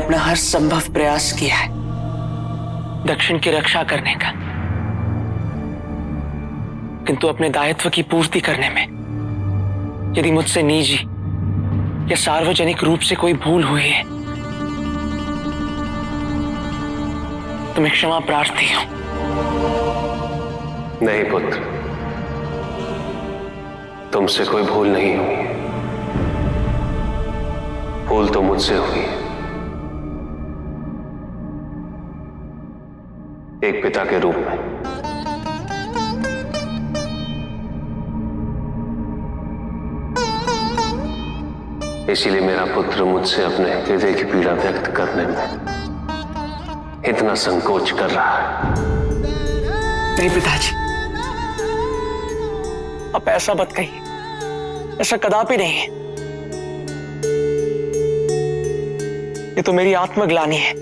अपना हर संभव प्रयास किया है दक्षिण की रक्षा करने का, किंतु अपने दायित्व की पूर्ति करने में यदि मुझसे निजी या सार्वजनिक रूप से कोई भूल हुई है तो मैं क्षमा प्रार्थी हूं। नहीं पुत्र, तुमसे कोई भूल नहीं हुई है। भूल तो मुझसे हुई है, एक पिता के रूप में। इसीलिए मेरा पुत्र मुझसे अपने हृदय की पीड़ा व्यक्त करने में इतना संकोच कर रहा है। नहीं पिताजी, आप ऐसा मत कहिए, ऐसा कदापि नहीं है। ये तो मेरी आत्मग्लानि है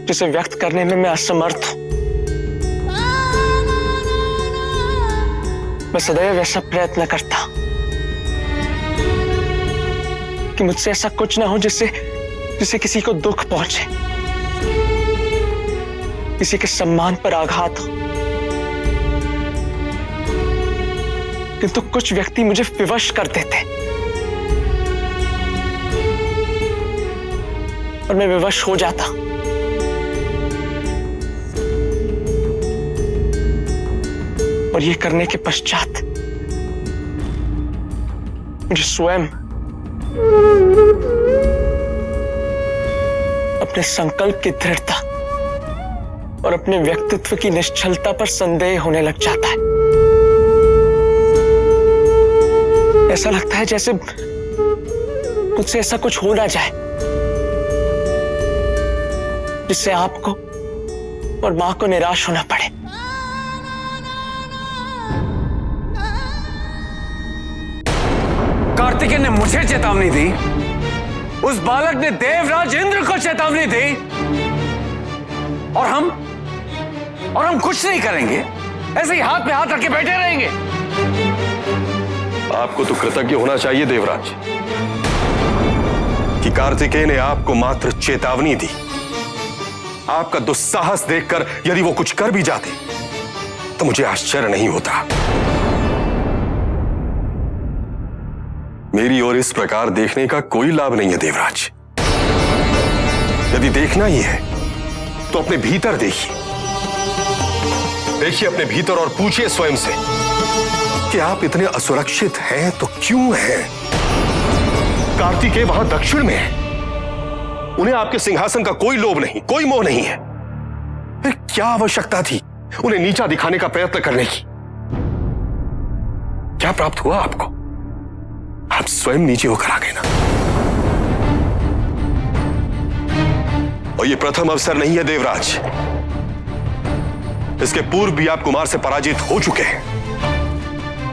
जिसे व्यक्त करने में मैं असमर्थ हूं। मैं सदैव ऐसा प्रयत्न करता कि मुझसे ऐसा कुछ ना हो जिससे किसी को दुख पहुंचे, किसी के सम्मान पर आघात हो। किंतु कुछ व्यक्ति मुझे विवश कर देते और मैं विवश हो जाता। और ये करने के पश्चात मुझे स्वयं अपने संकल्प की दृढ़ता और अपने व्यक्तित्व की निश्चलता पर संदेह होने लग जाता है। ऐसा लगता है जैसे मुझसे ऐसा कुछ हो ना जाए जिससे आपको और मां को निराश होना पड़े। कार्तिकेय ने मुझे चेतावनी दी, उस बालक ने देवराज इंद्र को चेतावनी दी, और हम कुछ नहीं करेंगे, ऐसे ही हाथ पे हाथ रख के बैठे रहेंगे। आपको तो कृतज्ञ होना चाहिए देवराज कि कार्तिकेय ने आपको मात्र चेतावनी दी। आपका दुस्साहस देखकर यदि वो कुछ कर भी जाते तो मुझे आश्चर्य नहीं होता। मेरी ओर इस प्रकार देखने का कोई लाभ नहीं है देवराज। यदि देखना ही है तो अपने भीतर देखिए, देखिए अपने भीतर और पूछिए स्वयं से कि आप इतने असुरक्षित हैं तो क्यों हैं? कार्तिकेय वहां दक्षिण में है, उन्हें आपके सिंहासन का कोई लोभ नहीं, कोई मोह नहीं है। फिर क्या आवश्यकता थी उन्हें नीचा दिखाने का प्रयत्न करने की? क्या प्राप्त हुआ आपको? आप स्वयं नीचे होकर आ गए ना। और ये प्रथम अवसर नहीं है देवराज, इसके पूर्व भी आप कुमार से पराजित हो चुके हैं।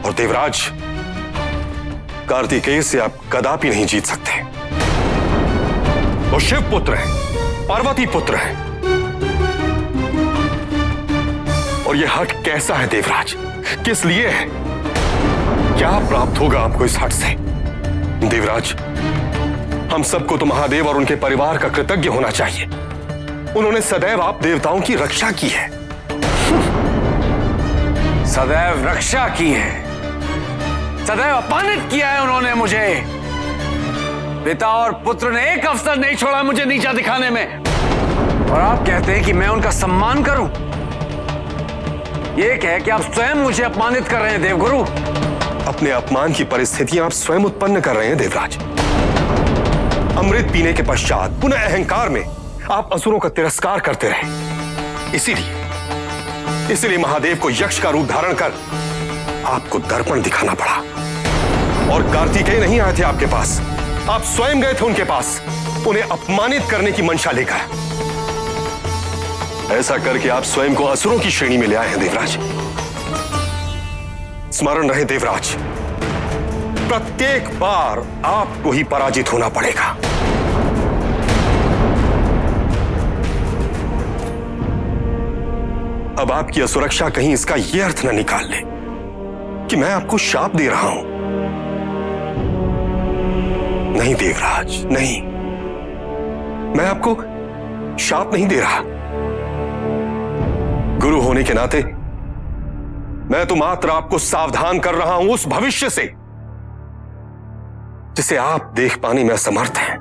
और देवराज, कार्तिकेय से आप कदापि नहीं जीत सकते। वो शिव पुत्र है, पार्वती पुत्र है। और ये हट कैसा है देवराज, किस लिए है? क्या प्राप्त होगा आपको इस हट से? देवराज, हम सबको तो महादेव और उनके परिवार का कृतज्ञ होना चाहिए। उन्होंने सदैव आप देवताओं की रक्षा की है। सदैव रक्षा की है, सदैव अपमानित किया है उन्होंने मुझे। पिता और पुत्र ने एक अवसर नहीं छोड़ा मुझे नीचा दिखाने में, और आप कहते हैं कि मैं उनका सम्मान करूं? यह कह कि आप स्वयं मुझे अपमानित कर रहे हैं देवगुरु। अपने अपमान की परिस्थितियां आप स्वयं उत्पन्न कर रहे हैं देवराज। अमृत पीने के पश्चात पुनः अहंकार में आप असुरों का तिरस्कार करते रहे। इसीलिए महादेव को यक्ष का रूप धारण कर आपको दर्पण दिखाना पड़ा। और कार्तिकेय नहीं आए थे आपके पास, आप स्वयं गए थे उनके पास, उन्हें अपमानित करने की मंशा लेकर। ऐसा करके आप स्वयं को असुरों की श्रेणी में ले आए हैं देवराज। स्मरण रहे देवराज, प्रत्येक बार आपको ही पराजित होना पड़ेगा। अब आपकी असुरक्षा कहीं इसका यह अर्थ न निकाल ले कि मैं आपको शाप दे रहा हूं। नहीं देवराज, नहीं। मैं आपको शाप नहीं दे रहा। गुरु होने के नाते मैं तो मात्र आपको सावधान कर रहा हूं उस भविष्य से जिसे आप देख पाने में असमर्थ हैं।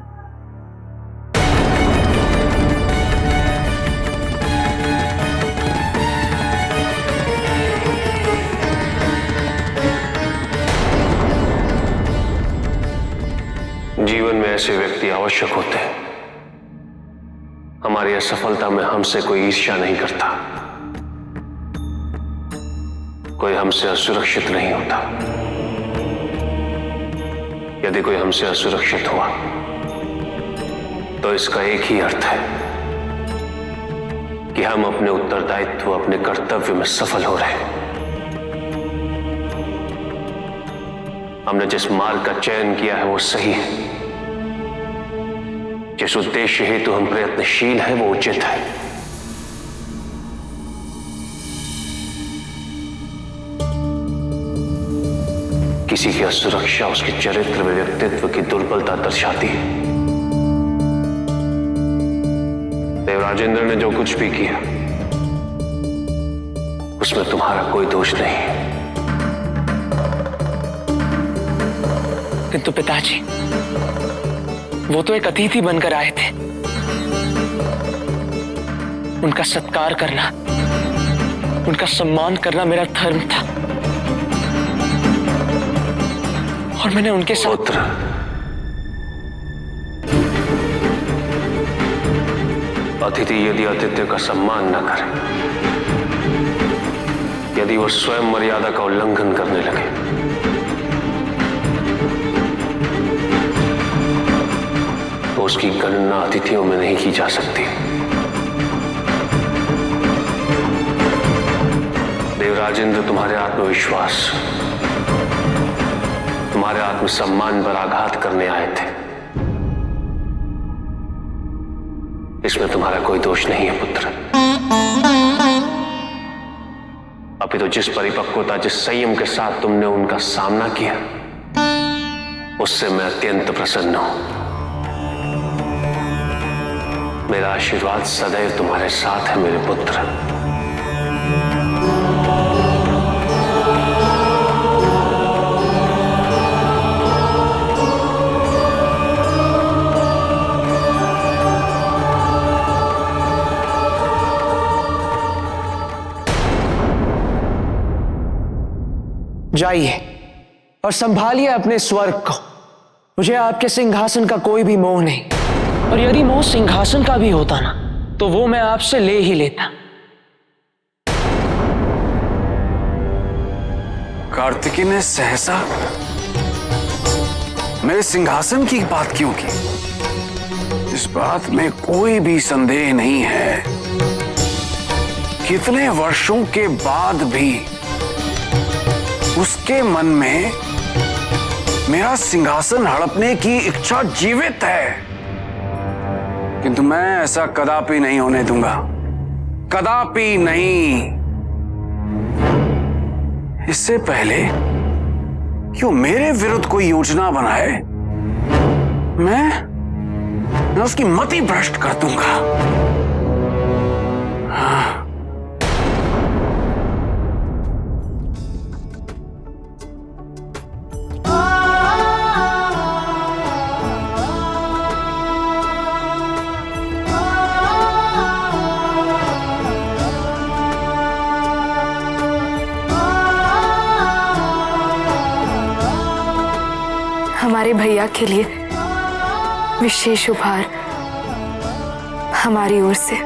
जीवन में ऐसे व्यक्ति आवश्यक होते हैं। हमारी असफलता में हमसे कोई ईर्ष्या नहीं करता, कोई हमसे असुरक्षित नहीं होता। यदि कोई हमसे असुरक्षित हुआ तो इसका एक ही अर्थ है कि हम अपने उत्तरदायित्व, अपने कर्तव्य में सफल हो रहे हैं। हमने जिस मार्ग का चयन किया है वो सही है। जिस उद्देश्य हेतु हम प्रयत्नशील हैं वो उचित है। किसी की असुरक्षा उसके चरित्र में व्यक्तित्व की दुर्बलता दर्शाती है। देवराजेंद्र ने जो कुछ भी किया उसमें तुम्हारा कोई दोष नहीं है। किंतु पिताजी, वो तो एक अतिथि बनकर आए थे। उनका सत्कार करना, उनका सम्मान करना मेरा धर्म था और मैंने उनके साथ। पुत्र, अतिथि यदि आतिथ्य का सम्मान न करे, यदि वो स्वयं मर्यादा का उल्लंघन करने लगे, तो उसकी गणना अतिथियों में नहीं की जा सकती। देवराजेंद्र तुम्हारे आत्मविश्वास, तुम्हारे आत्मसम्मान पर आघात करने आए थे। इसमें तुम्हारा कोई दोष नहीं है पुत्र। अभी तो जिस परिपक्वता, जिस संयम के साथ तुमने उनका सामना किया, उससे मैं अत्यंत प्रसन्न हूं। मेरा आशीर्वाद सदैव तुम्हारे साथ है मेरे पुत्र। जाइए और संभालिए अपने स्वर्ग को। मुझे आपके सिंहासन का कोई भी मोह नहीं, और यदि मोह सिंहासन का भी होता ना तो वो मैं आपसे ले ही लेता। कार्तिकी ने सहसा मेरे सिंहासन की बात क्यों की? इस बात में कोई भी संदेह नहीं है। कितने वर्षों के बाद भी उसके मन में मेरा सिंहासन हड़पने की इच्छा जीवित है, किंतु मैं ऐसा कदापि नहीं होने दूंगा, कदापि नहीं। इससे पहले क्यों मेरे विरुद्ध कोई योजना बनाए, मैं उसकी मति भ्रष्ट कर दूंगा। हाँ। हमारे भैया के लिए विशेष उपहार हमारी ओर से।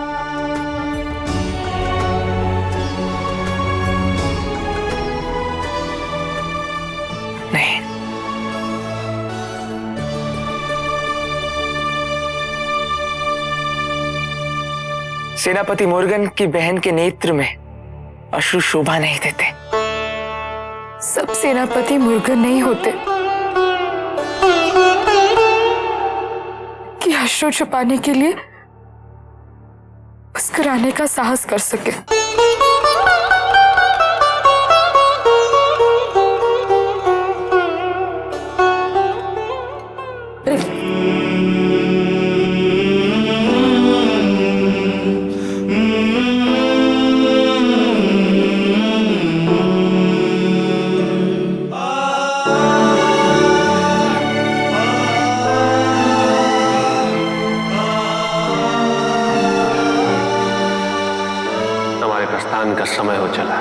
नहीं, सेनापति मुर्गन की बहन के नेत्र में अश्रु शोभा नहीं देते। सब सेनापति मुर्गन नहीं होते कि अश्रु छुपाने के लिए मुस्कुराने का साहस कर सके। प्रस्थान का समय हो चला।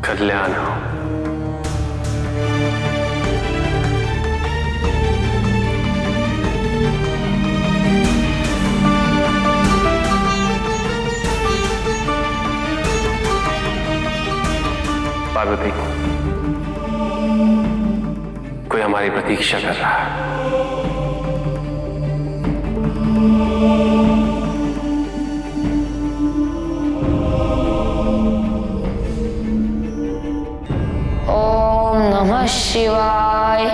कल्याण हो। पार्वती, कोई हमारी प्रतीक्षा कर रहा है। ओम नमः शिवाय,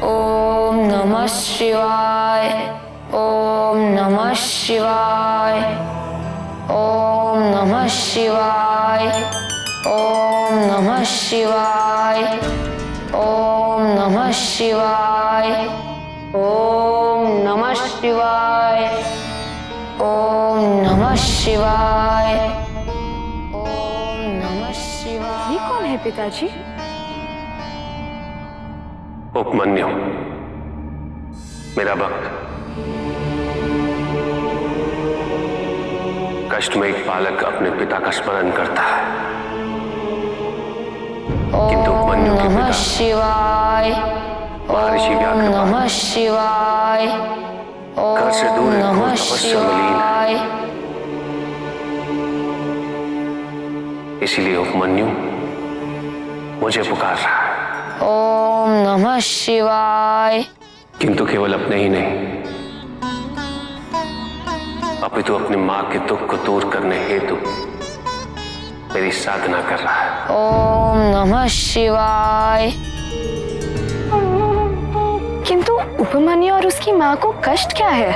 ओम नमः शिवाय, ओम नमः शिवाय, ओम नमः शिवाय, ओम नमः शिवाय, ओम नमः शिवाय, ओम नमः शिवाय, ओम नमः शिवाय, ओम नमः शिवाय। ये कौन है पिताजी? उपमन्यु, मेरा भक्त। कष्ट में एक बालक अपने पिता का स्मरण करता है, किंतु उपमन्यु के नमः पिता शिवाय, महर्षि व्याघ्र नमः शिवाय, घर से दूर एक नमः तपस्या में लीन है। शिवाय। इसीलिए उपमन्यु मुझे पुकार रहा है, ओम नमः शिवाय। किंतु केवल अपने ही नहीं, अपितु अपनी मां के दुख को दूर करने हेतु मेरी साधना कर रहा है। ओम नमः शिवाय। किंतु उपमन्यु और उसकी माँ को कष्ट क्या है?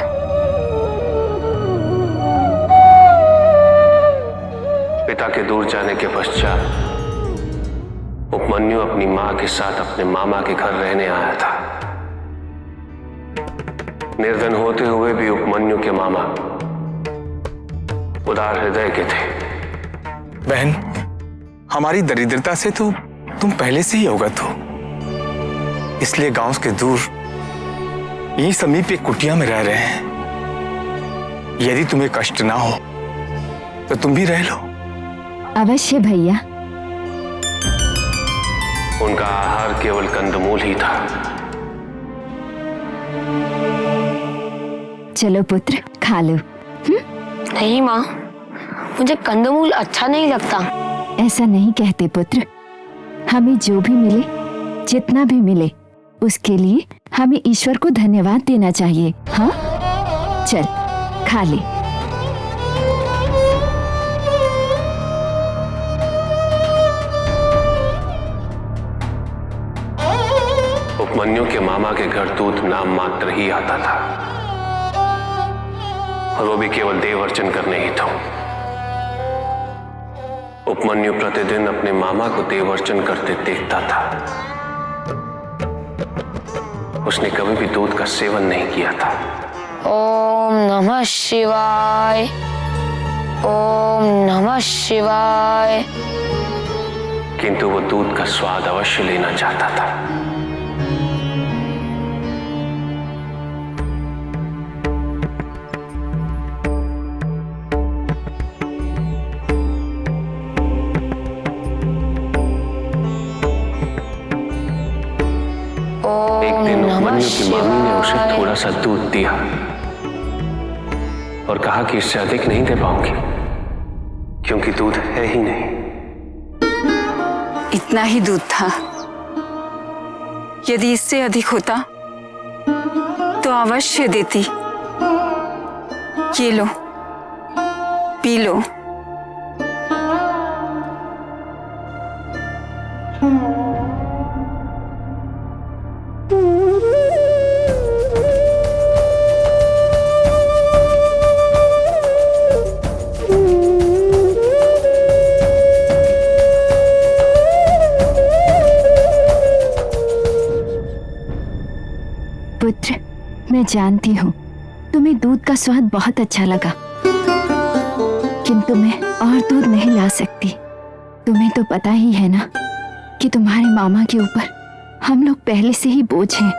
पिता के दूर जाने के पश्चात उपमन्यु अपनी मां के साथ अपने मामा के घर रहने आया था। निर्धन होते हुए भी उपमन्यु के मामा उदार हृदय के थे। बहन, हमारी दरिद्रता से तो तुम पहले से ही अवगत हो, इसलिए गांव के दूर यहीं समीप एक कुटिया में रह रहे हैं। यदि तुम्हें कष्ट ना हो तो तुम भी रह लो। अवश्य भैया। उनका आहार केवल कंदमूल ही था। चलो पुत्र, खा लो। नहीं माँ, मुझे कंदमूल अच्छा नहीं लगता। ऐसा नहीं कहते पुत्र, हमें जो भी मिले, जितना भी मिले, उसके लिए हमें ईश्वर को धन्यवाद देना चाहिए। हाँ, चल खा ले। उपमन्यु के मामा के घर दूध नाम मात्र ही आता था, और वो भी केवल देव अर्चन करने ही था। उपमन्यु प्रतिदिन अपने मामा को देव अर्चन करते देखता था। उसने कभी भी दूध का सेवन नहीं किया था। ओम नमः शिवाय, ओम नमः शिवाय। किंतु वो दूध का स्वाद अवश्य लेना चाहता था। एक दिन उपमन्यु की मामी ने उसे थोड़ा सा दूध दिया और कहा कि इससे अधिक नहीं दे पाऊंगी, क्योंकि दूध है ही नहीं। इतना ही दूध था। यदि इससे अधिक होता तो अवश्य देती। ये लो, पी लो। पुत्र, मैं जानती हूँ तुम्हें दूध का स्वाद बहुत अच्छा लगा, किंतु मैं और दूध नहीं ला सकती। तुम्हें तो पता ही है ना कि तुम्हारे मामा के ऊपर हम लोग पहले से ही बोझ हैं।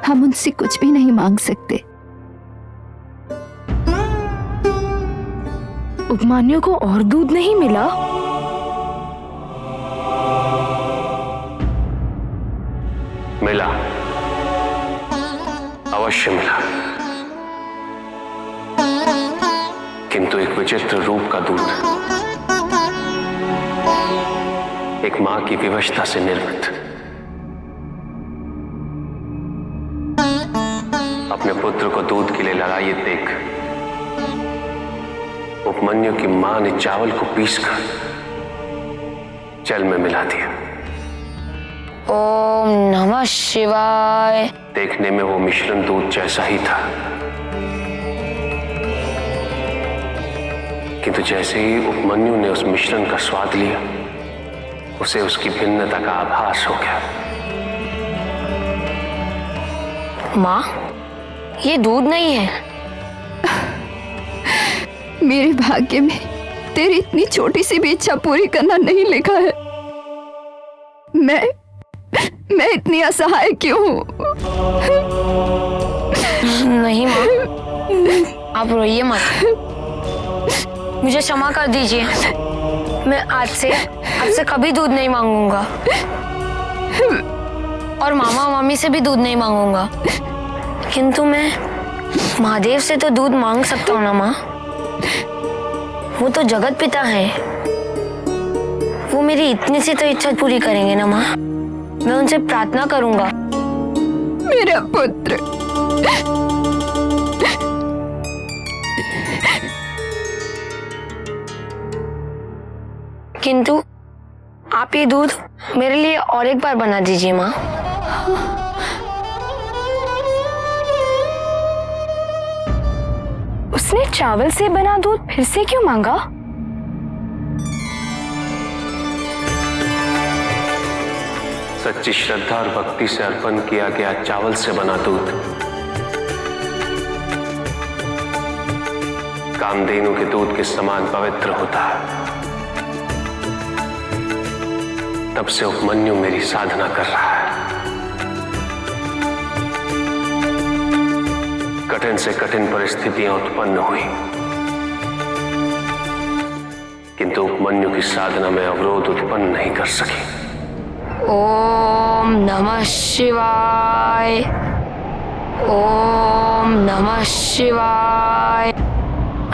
हम उनसे कुछ भी नहीं मांग सकते। उपमान्यु को और दूध नहीं मिला? मिला, अवश्य मिला, किंतु एक विचित्र रूप का दूध, एक मां की विवशता से निर्मित। अपने पुत्र को दूध के लिए लगाई देख उपमन्यु की मां ने चावल को पीसकर जल में मिला दिया। ओम नमः शिवाय। देखने में वो मिश्रण दूध जैसा ही था, किंतु जैसे ही उपमन्यु ने उस मिश्रण का स्वाद लिया, उसे उसकी भिन्नता का आभास हो गया। माँ, ये दूध नहीं है। मेरे भाग्य में तेरी इतनी छोटी सी भी इच्छा पूरी करना नहीं लिखा है। मैं इतनी असहाय क्यों हूँ? नहीं माँ, आप रोइए मत। मुझे क्षमा कर दीजिए। मैं आज से आपसे कभी दूध नहीं मांगूंगा और मामा मामी से भी दूध नहीं मांगूंगा। किंतु मैं महादेव से तो दूध मांग सकता हूँ ना माँ। वो तो जगत पिता है, वो मेरी इतनी सी तो इच्छा पूरी करेंगे ना माँ। मैं उनसे प्रार्थना करूंगा। मेरा पुत्र, किंतु आप ये दूध मेरे लिए और एक बार बना दीजिए माँ। उसने चावल से बना दूध फिर से क्यों मांगा? सच्ची श्रद्धा और भक्ति से अर्पण किया गया चावल से बना दूध कामधेनु के दूध के समान पवित्र होता है। तब से उपमन्यु मेरी साधना कर रहा है। कठिन से कठिन परिस्थितियां उत्पन्न हुई, किंतु उपमन्यु की साधना में अवरोध उत्पन्न नहीं कर सकी। ओम नमः शिवाय। ओम नमः शिवाय।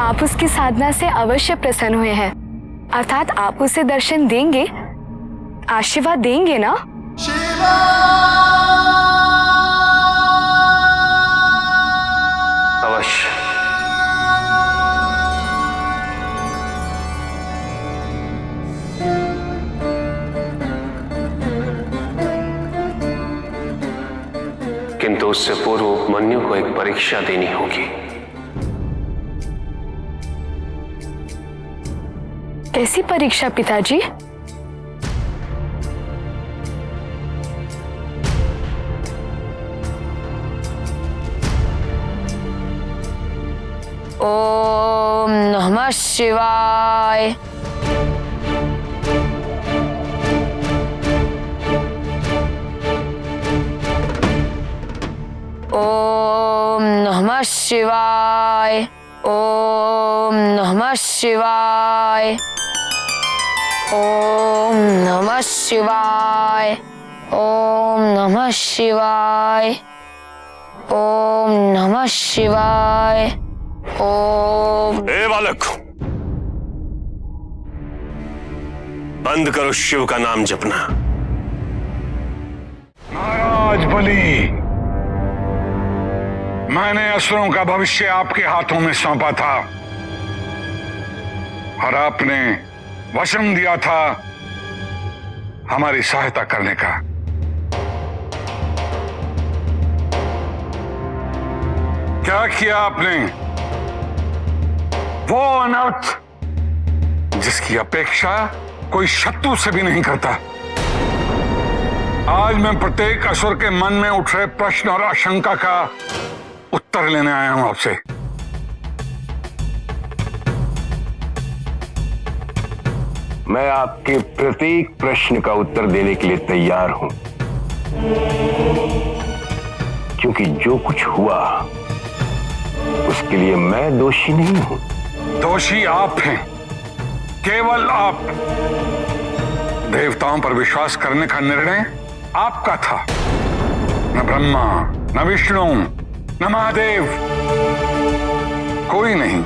आप उसकी साधना से अवश्य प्रसन्न हुए हैं, अर्थात आप उसे दर्शन देंगे, आशीर्वाद देंगे ना? अवश्य। किंतु उससे पूर्व उपमन्यु को एक परीक्षा देनी होगी। कैसी परीक्षा पिताजी? ओम नमः शिवाय। ओम नमः शिवाय। ओम नमः शिवाय। ओम नमः शिवाय। ओम नमः शिवाय। ओम नमः शिवाय। ओम। ए बालक, बंद करो शिव का नाम जपना। महाराज बलि, मैंने असुरों का भविष्य आपके हाथों में सौंपा था और आपने वचन दिया था हमारी सहायता करने का। क्या किया आपने? वो अनर्थ जिसकी अपेक्षा कोई शत्रु से भी नहीं करता। आज मैं प्रत्येक असुर के मन में उठ रहे प्रश्न और आशंका का उत्तर लेने आया हूं आपसे। मैं आपके प्रत्येक प्रश्न का उत्तर देने के लिए तैयार हूं, क्योंकि जो कुछ हुआ उसके लिए मैं दोषी नहीं हूं। दोषी आप हैं, केवल आप। देवताओं पर विश्वास करने का निर्णय आपका था। न ब्रह्मा, न विष्णु, न महादेव, कोई नहीं,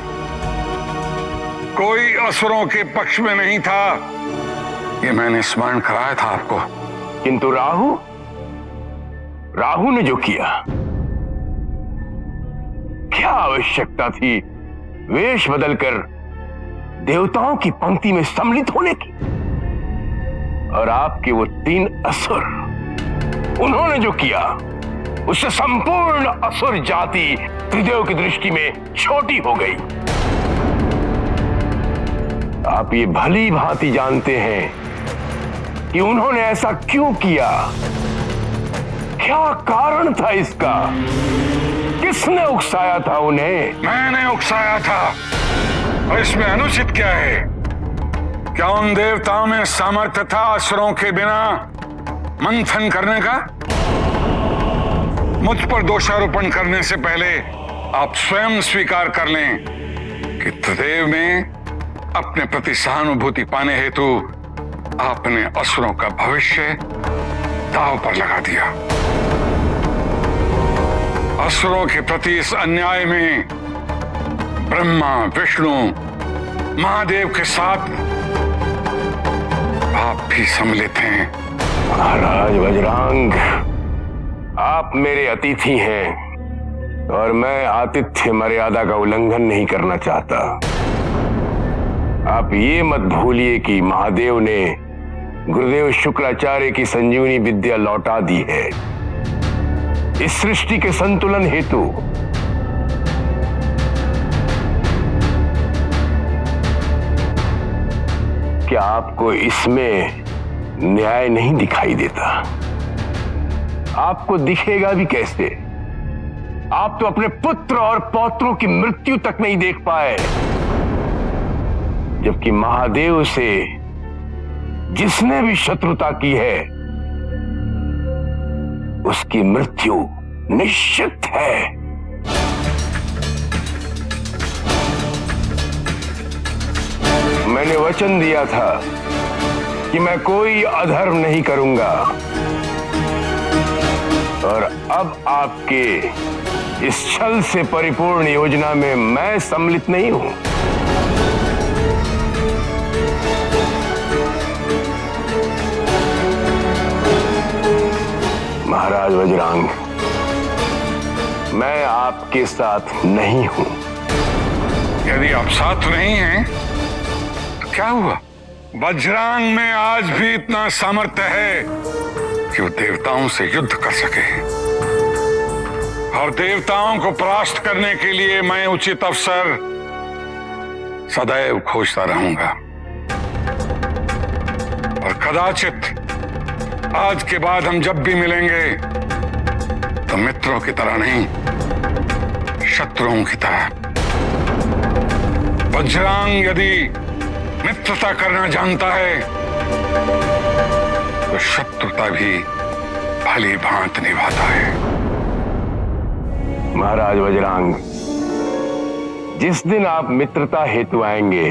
कोई असुरों के पक्ष में नहीं था। ये मैंने स्मरण कराया था आपको। किंतु राहु ने जो किया, क्या आवश्यकता थी वेश बदलकर देवताओं की पंक्ति में सम्मिलित होने की? और आपके वो 3 असुर, उन्होंने जो किया उससे संपूर्ण असुर जाति त्रिदेव की दृष्टि में छोटी हो गई। आप ये भली भांति जानते हैं कि उन्होंने ऐसा क्यों किया, क्या कारण था इसका, किसने उकसाया था उन्हें? मैंने उकसाया था। और इसमें अनुचित क्या है? क्या उन देवताओं में सामर्थ्य था असुरों के बिना मंथन करने का? मुझ पर दोषारोपण करने से पहले आप स्वयं स्वीकार कर लें कि त्रिदेव में अपने प्रति सहानुभूति पाने हेतु आपने असुरों का भविष्य दांव पर लगा दिया। असुरों के प्रति इस अन्याय में ब्रह्मा, विष्णु, महादेव के साथ आप भी सम्मिलित हैं। महाराज वज्रांग, आप मेरे अतिथि हैं और मैं आतिथ्य मर्यादा का उल्लंघन नहीं करना चाहता। आप ये मत भूलिए कि महादेव ने गुरुदेव शुक्राचार्य की संजीवनी विद्या लौटा दी है इस सृष्टि के संतुलन हेतु। क्या आपको इसमें न्याय नहीं दिखाई देता? आपको दिखेगा भी कैसे? आप तो अपने पुत्र और पौत्रों की मृत्यु तक नहीं देख पाए, जबकि महादेव से जिसने भी शत्रुता की है उसकी मृत्यु निश्चित है। मैंने वचन दिया था कि मैं कोई अधर्म नहीं करूंगा, और अब आपके इस छल से परिपूर्ण योजना में मैं सम्मिलित नहीं हूं। महाराज वज्रांग, मैं आपके साथ नहीं हूं। यदि आप साथ नहीं हैं तो क्या हुआ? वज्रांग में आज भी इतना सामर्थ्य है कि वो देवताओं से युद्ध कर सके, और देवताओं को परास्त करने के लिए मैं उचित अवसर सदैव खोजता रहूंगा। और कदाचित आज के बाद हम जब भी मिलेंगे तो मित्रों की तरह नहीं, शत्रुओं की तरह। वज्रांग यदि मित्रता करना जानता है तो शत्रुता भी भली भांति निभाता है। महाराज वज्रांग, जिस दिन आप मित्रता हेतु आएंगे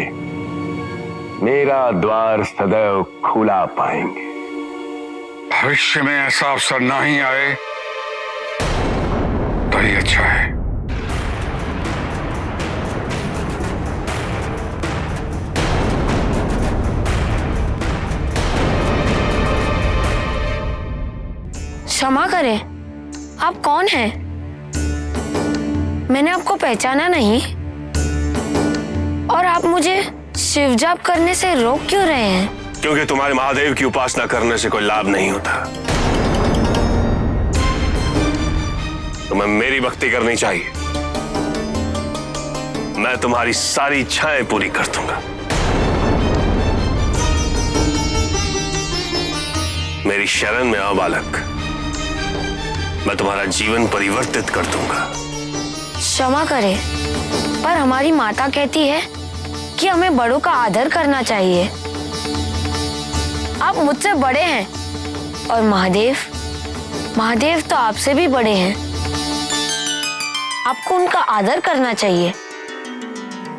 मेरा द्वार सदैव खुला पाएंगे। भविष्य में ऐसा अवसर ना ही आए तो ही अच्छा है। क्षमा करें, आप कौन हैं? मैंने आपको पहचाना नहीं, और आप मुझे शिव जाप करने से रोक क्यों रहे हैं? क्योंकि तुम्हारे महादेव की उपासना करने से कोई लाभ नहीं होता। तुम्हें मेरी भक्ति करनी चाहिए। मैं तुम्हारी सारी इच्छाएं पूरी कर दूंगा। मेरी शरण में आओ बालक, मैं तुम्हारा जीवन परिवर्तित कर दूंगा। क्षमा करें, पर हमारी माता कहती है कि हमें बड़ों का आदर करना चाहिए। आप मुझसे बड़े हैं और महादेव तो आपसे भी बड़े हैं। आपको उनका आदर करना चाहिए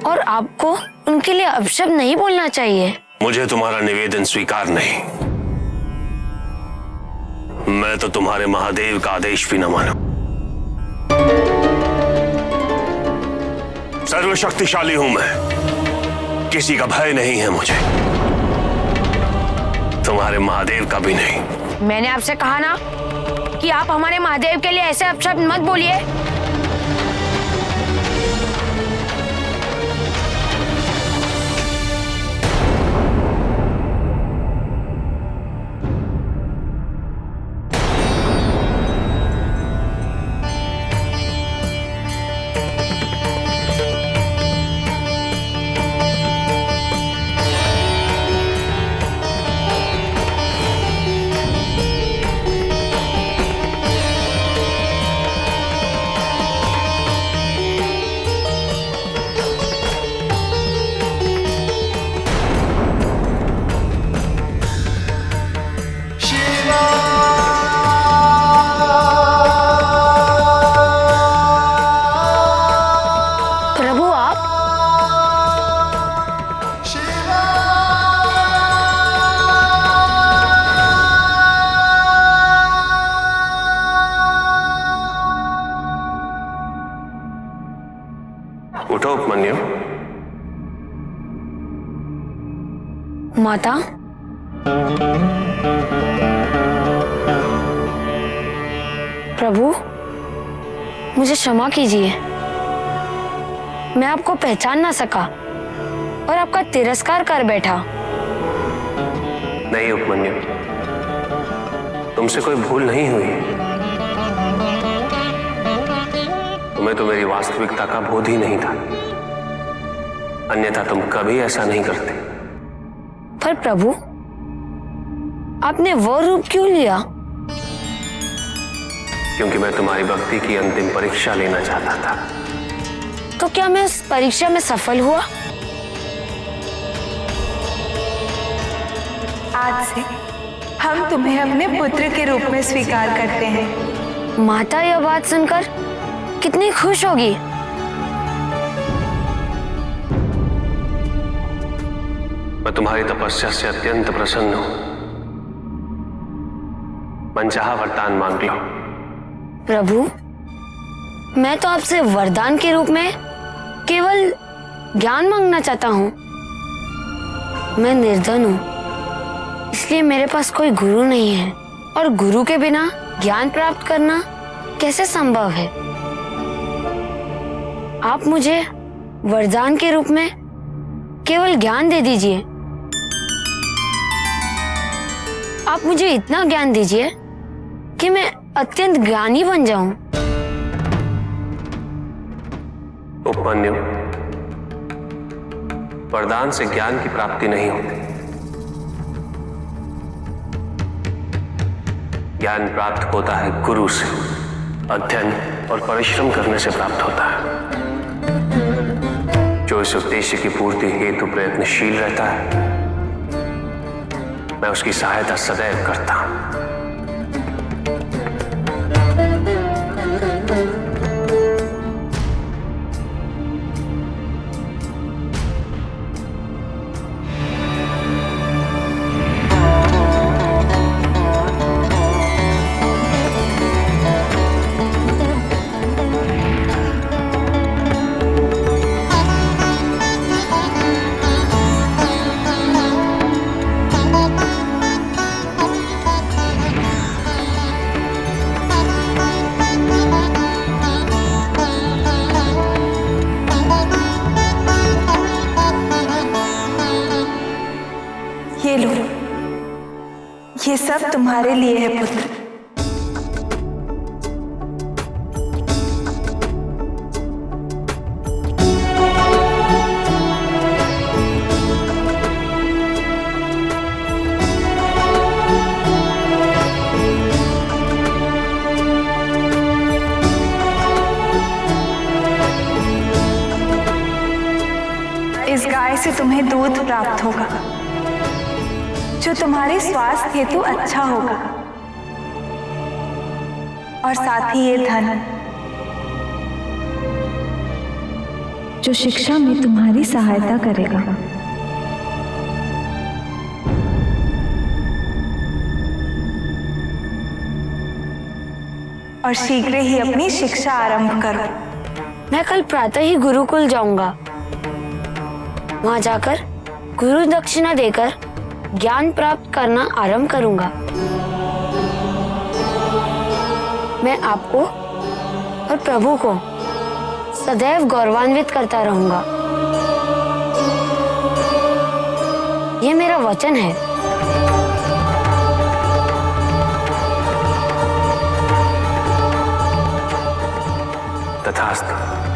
और आपको उनके लिए अपशब्द नहीं बोलना चाहिए। मुझे तुम्हारा निवेदन स्वीकार नहीं। मैं तो तुम्हारे महादेव का आदेश भी न मानू। सर्वशक्तिशाली हूं मैं, किसी का भय नहीं है मुझे, तुम्हारे महादेव का भी नहीं। मैंने आपसे कहा ना कि आप हमारे महादेव के लिए ऐसे अपशब्द मत बोलिए। उठो उपमन्यु। माता, प्रभु मुझे क्षमा कीजिए, मैं आपको पहचान ना सका और आपका तिरस्कार कर बैठा। नहीं उपमन्यु, तुमसे कोई भूल नहीं हुई। तुम्हें तो मेरी वास्तविकता का बोध ही नहीं था, अन्यथा तुम कभी ऐसा नहीं करते। पर प्रभु, आपने वो रूप क्यों लिया? क्योंकि मैं तुम्हारी भक्ति की अंतिम परीक्षा लेना चाहता था। तो क्या मैं उस परीक्षा में सफल हुआ? आज से हम तुम्हें अपने पुत्र के रूप में स्वीकार करते हैं। माता यह बात सुनकर कितनी खुश होगी। मैं तुम्हारी तपस्या से अत्यंत प्रसन्न हूं। मनचाहा वरदान मांग लो। प्रभु, मैं तो आपसे वरदान के रूप में केवल ज्ञान मांगना चाहता हूँ। मैं निर्धन हूँ, इसलिए मेरे पास कोई गुरु नहीं है और गुरु के बिना ज्ञान प्राप्त करना कैसे संभव है? आप मुझे वरदान के रूप में केवल ज्ञान दे दीजिए। आप मुझे इतना ज्ञान दीजिए कि मैं अत्यंत ज्ञानी बन जाऊं। उपमन्यु, वरदान से ज्ञान की प्राप्ति नहीं होती। ज्ञान प्राप्त होता है गुरु से, अध्ययन और परिश्रम करने से प्राप्त होता है। जो इस उद्देश्य की पूर्ति हेतु प्रयत्नशील रहता है, मैं उसकी सहायता सदैव करता हूं। ये लो, ये सब तुम्हारे लिए है पुत्र। इस गाय से तुम्हें दूध प्राप्त होगा, जो तुम्हारे स्वास्थ्य हेतु अच्छा होगा, और साथ ही ये धन जो शिक्षा में तुम्हारी सहायता करेगा। और शीघ्र ही अपनी शिक्षा आरंभ करो। मैं कल प्रातः ही गुरुकुल जाऊंगा। वहां जाकर गुरु दक्षिणा देकर ज्ञान प्राप्त करना आरंभ करूंगा। मैं आपको और प्रभु को सदैव गौरवान्वित करता रहूंगा। ये मेरा वचन है। तथास्तु।